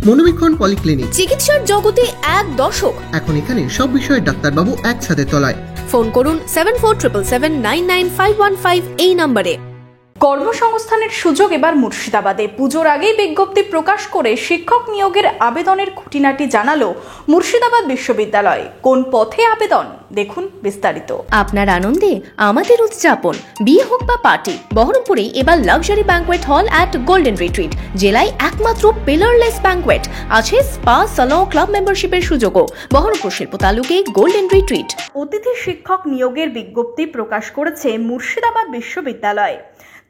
মনোবীক্ষণ polyclinic, চিকিৎসার জগতে এক দশক। এখন এখানে সব বিষয়ে ডাক্তারবাবু একসাথে তলায়। ফোন করুন 7477999515 এই নম্বরে। কর্মসংস্থানের সুযোগ এবার মুর্শিদাবাদে। পুজোর আগেই বিজ্ঞপ্তি প্রকাশ করে শিক্ষক নিয়োগের আবেদনের খুঁটিনাটি জানালো মুর্শিদাবাদ বিশ্ববিদ্যালয়। কোন পথে আবেদন, দেখুন বিস্তারিত। আপনার আনন্দে আমাদের উদযাপন। বিয়ে হোক বা পার্টি, বহরমপুরে এবার luxury banquet hall at golden retreat. জেলায় একমাত্র পিলারলেস ব্যাংকোয়েট, আছে স্পা, সালন, ক্লাব মেম্বারশিপের সুযোগও। বহরমপুর শিল্প তালুকে গোল্ডেন রিট্রিট। অতিথি শিক্ষক নিয়োগের বিজ্ঞপ্তি প্রকাশ করেছে মুর্শিদাবাদ বিশ্ববিদ্যালয়।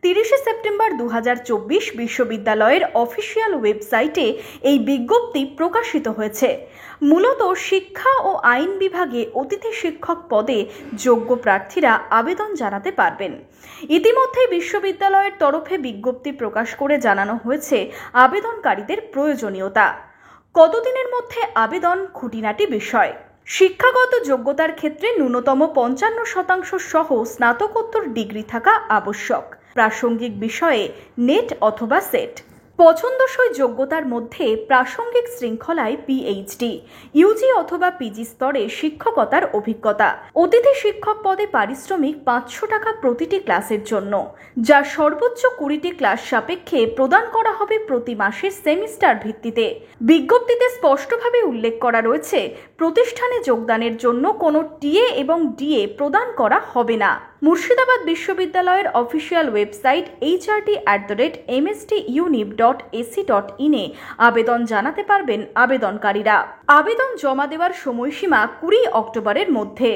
30 সেপ্টেম্বর 2024 বিশ্ববিদ্যালয়ের অফিসিয়াল ওয়েবসাইটে এই বিজ্ঞপ্তি প্রকাশিত হয়েছে। মূলত শিক্ষা ও আইন বিভাগে অতিথি শিক্ষক পদে যোগ্য প্রার্থীরা আবেদন জানাতে পারবেন। ইতিমধ্যে বিশ্ববিদ্যালয়ের তরফে বিজ্ঞপ্তি প্রকাশ করে জানানো হয়েছে আবেদনকারীদের প্রয়োজনীয়তা। কতদিনের মধ্যে আবেদন, খুঁটিনাটি বিষয়। শিক্ষাগত যোগ্যতার ক্ষেত্রে ন্যূনতম 55% সহ স্নাতকোত্তর ডিগ্রি থাকা আবশ্যক। প্রাসঙ্গিক বিষয়ে নেট অথবা সেট। পছন্দসই যোগ্যতার মধ্যে প্রাসঙ্গিক শৃঙ্খলায় পিএইচডি, ইউজি অথবা পিজি স্তরে শিক্ষকতার অভিজ্ঞতা। অতিথি শিক্ষক পদে পারিশ্রমিক 500 টাকা প্রতিটি ক্লাসের জন্য, যা সর্বোচ্চ 20টি ক্লাস সাপেক্ষে প্রদান করা হবে প্রতি মাসের সেমিস্টার ভিত্তিতে। বিজ্ঞপ্তিতে স্পষ্টভাবে উল্লেখ করা রয়েছে, প্রতিষ্ঠানে যোগদানের জন্য কোনো টিএ এবং ডিএ প্রদান করা হবে না। মুর্শিদাবাদ বিশ্ববিদ্যালয়ের অফিসিয়াল ওয়েবসাইট hrt@mstunip.ac.in এ আবেদন জানাতে পারবেন আবেদনকারীরা। আবেদন জমা দেওয়ার সময়সীমা 20 অক্টোবরের মধ্যে।